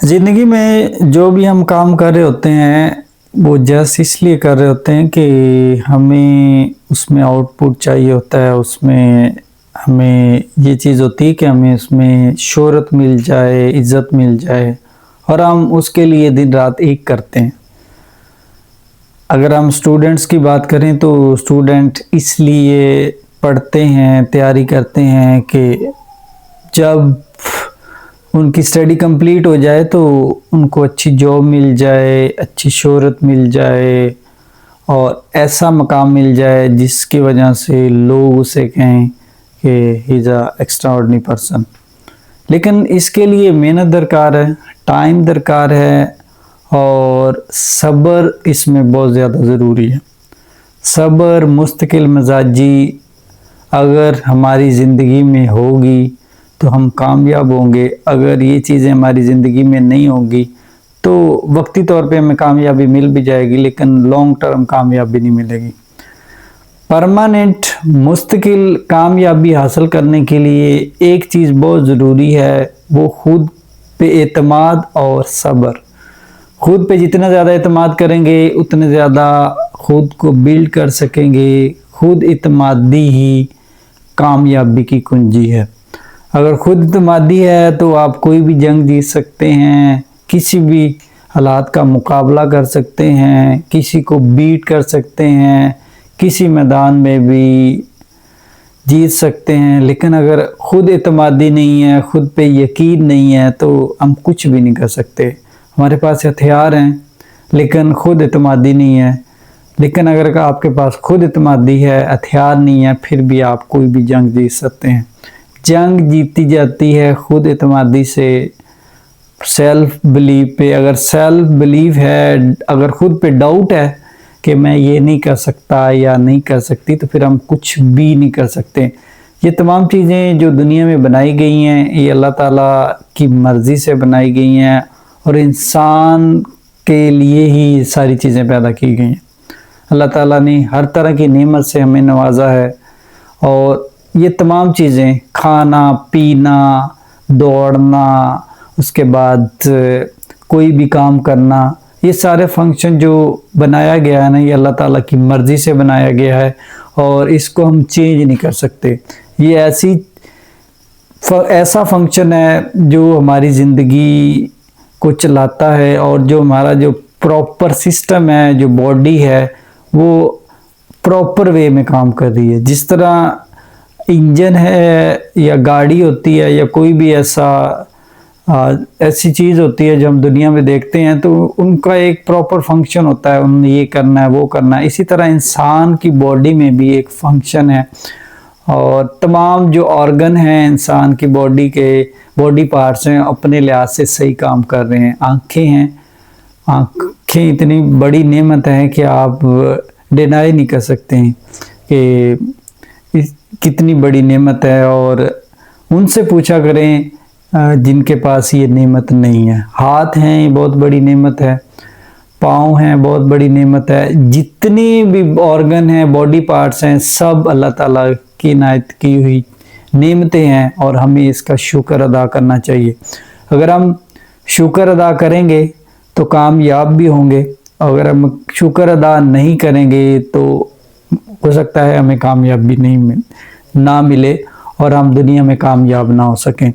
ज़िंदगी में जो भी हम काम कर रहे होते हैं वो जस्ट इसलिए कर रहे होते हैं कि हमें उसमें आउटपुट चाहिए होता है। उसमें हमें ये चीज़ होती है कि हमें उसमें शोहरत मिल जाए, इज़्ज़त मिल जाए और हम उसके लिए दिन रात एक करते हैं। अगर हम स्टूडेंट्स की बात करें तो स्टूडेंट इसलिए पढ़ते हैं, तैयारी करते हैं कि जब उनकी स्टडी कंप्लीट हो जाए तो उनको अच्छी जॉब मिल जाए, अच्छी शोहरत मिल जाए और ऐसा मकाम मिल जाए जिसकी वजह से लोग उसे कहें कि he is a extraordinary person. लेकिन इसके लिए मेहनत दरकार है, टाइम दरकार है और सब्र इसमें बहुत ज़्यादा ज़रूरी है। सब्र, मुस्तकिल मिजाजी अगर हमारी ज़िंदगी में होगी तो हम कामयाब होंगे। अगर ये चीज़ें हमारी ज़िंदगी में नहीं होंगी तो वक्ती तौर पे हमें कामयाबी मिल भी जाएगी लेकिन लॉन्ग टर्म कामयाबी नहीं मिलेगी। परमानेंट मुस्तकिल कामयाबी हासिल करने के लिए एक चीज़ बहुत ज़रूरी है, वो खुद पे एतमाद और सब्र। खुद पे जितना ज़्यादा एतमाद करेंगे उतने ज़्यादा खुद को बिल्ड कर सकेंगे। खुद एतमादी ही कामयाबी की कुंजी है। अगर खुद एतमादी है तो आप कोई भी जंग जीत सकते हैं, किसी भी हालात का मुकाबला कर सकते हैं, किसी को बीट कर सकते हैं, किसी मैदान में भी जीत सकते हैं। लेकिन अगर खुद एतमादी नहीं है, खुद पे यकीन नहीं है तो हम कुछ भी नहीं कर सकते। हमारे पास हथियार हैं लेकिन खुद एतमादी नहीं है। लेकिन अगर आपके पास खुद एतमादी है, हथियार नहीं है, फिर भी आप कोई भी जंग जीत सकते हैं। जंग जीती जाती है खुद एतमादी से, सेल्फ बिलीव पे। अगर सेल्फ बिलीव है, अगर खुद पे डाउट है कि मैं ये नहीं कर सकता या नहीं कर सकती, तो फिर हम कुछ भी नहीं कर सकते। ये तमाम चीज़ें जो दुनिया में बनाई गई हैं ये अल्लाह ताला की मर्ज़ी से बनाई गई हैं और इंसान के लिए ही सारी चीज़ें पैदा की गई हैं। अल्लाह ताला ने हर तरह की नेमत से हमें नवाजा है और ये तमाम चीज़ें, खाना पीना, दौड़ना, उसके बाद कोई भी काम करना, ये सारे फंक्शन जो बनाया गया है ना, ये अल्लाह ताला की मर्ज़ी से बनाया गया है और इसको हम चेंज नहीं कर सकते। ये ऐसा फंक्शन है जो हमारी ज़िंदगी को चलाता है और जो हमारा जो प्रॉपर सिस्टम है, जो बॉडी है, वो प्रॉपर वे में काम कर रही है। जिस तरह इंजन है या गाड़ी होती है या कोई भी ऐसी चीज़ होती है जो हम दुनिया में देखते हैं तो उनका एक प्रॉपर फंक्शन होता है, उन्हें ये करना है, वो करना है। इसी तरह इंसान की बॉडी में भी एक फंक्शन है और तमाम जो ऑर्गन हैं इंसान की बॉडी के, बॉडी पार्ट्स हैं, अपने लिहाज से सही काम कर रहे हैं। आँखें हैं, आँखें इतनी बड़ी नेमत है कि आप डिनाई नहीं कर सकते हैं कि कितनी बड़ी नेमत है। और उनसे पूछा करें जिनके पास ये नेमत नहीं है। हाथ हैं, ये बहुत बड़ी नेमत है। पाँव हैं, बहुत बड़ी नेमत है। जितनी भी ऑर्गन हैं, बॉडी पार्ट्स हैं, सब अल्लाह ताला की इनायत की हुई नेमतें हैं और हमें इसका शुक्र अदा करना चाहिए। अगर हम शुक्र अदा करेंगे तो कामयाब भी होंगे। अगर हम शुक्र अदा नहीं करेंगे तो हो सकता है हमें कामयाबी ना मिले और हम दुनिया में कामयाब ना हो सकें।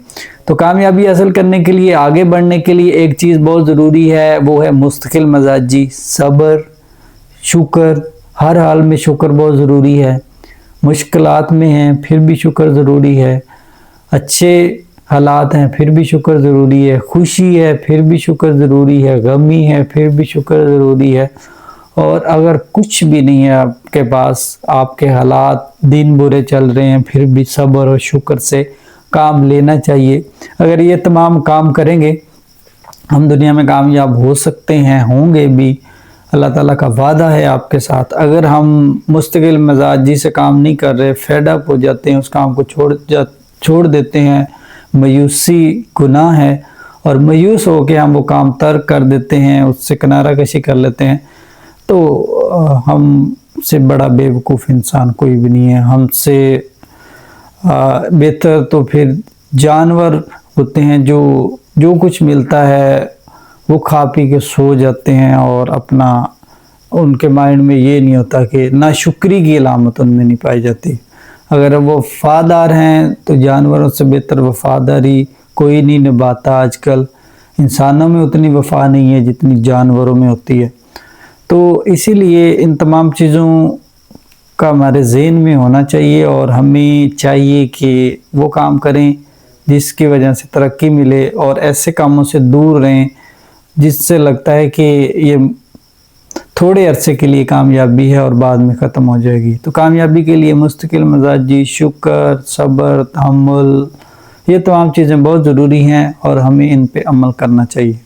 तो कामयाबी हासिल करने के लिए, आगे बढ़ने के लिए एक चीज़ बहुत ज़रूरी है, वो है मुस्तकिल मिजाजी, सब्र, शुक्र। हर हाल में शुक्र बहुत ज़रूरी है। मुश्किलात में हैं फिर भी शुक्र ज़रूरी है। अच्छे हालात हैं फिर भी शुक्र ज़रूरी है। खुशी है फिर भी शुक्र ज़रूरी है। गमी है फिर भी शुक्र ज़रूरी है। और अगर कुछ भी नहीं है आपके पास, आपके हालात दिन बुरे चल रहे हैं, फिर भी सब्र और शुक्र से काम लेना चाहिए। अगर ये तमाम काम करेंगे हम दुनिया में कामयाब हो सकते हैं, होंगे भी। अल्लाह ताला का वादा है आपके साथ। अगर हम मुस्तकिल मिजाजी से काम नहीं कर रहे, फेड अप हो जाते हैं, उस काम को छोड़ देते हैं, मायूसी गुनाह है और मायूस होकर हम वो काम तर्क कर देते हैं, उससे किनारा कशी कर लेते हैं, तो हमसे बड़ा बेवकूफ़ इंसान कोई भी नहीं है। हमसे बेहतर तो फिर जानवर होते हैं जो कुछ मिलता है وہ کھا پی کے سو جاتے ہیں اور اپنا ان کے مائنڈ میں یہ نہیں ہوتا کہ ناشکری کی علامت ان میں نہیں پائی جاتی۔ اگر وہ وفادار ہیں تو جانوروں سے بہتر وفاداری کوئی نہیں نبھاتا۔ آج کل انسانوں میں اتنی وفا نہیں ہے جتنی جانوروں میں ہوتی ہے۔ تو اسی لیے ان تمام چیزوں کا ہمارے ذہن میں ہونا چاہیے، اور ہمیں چاہیے کہ وہ کام کریں جس کی وجہ سے ترقی ملے، اور ایسے کاموں سے دور رہیں جس سے لگتا ہے کہ یہ تھوڑے عرصے کے لیے کامیابی ہے اور بعد میں ختم ہو جائے گی۔ تو کامیابی کے لیے مستقل مزاجی، شکر، صبر، تحمل، یہ تمام چیزیں بہت ضروری ہیں اور ہمیں ان پہ عمل کرنا چاہیے۔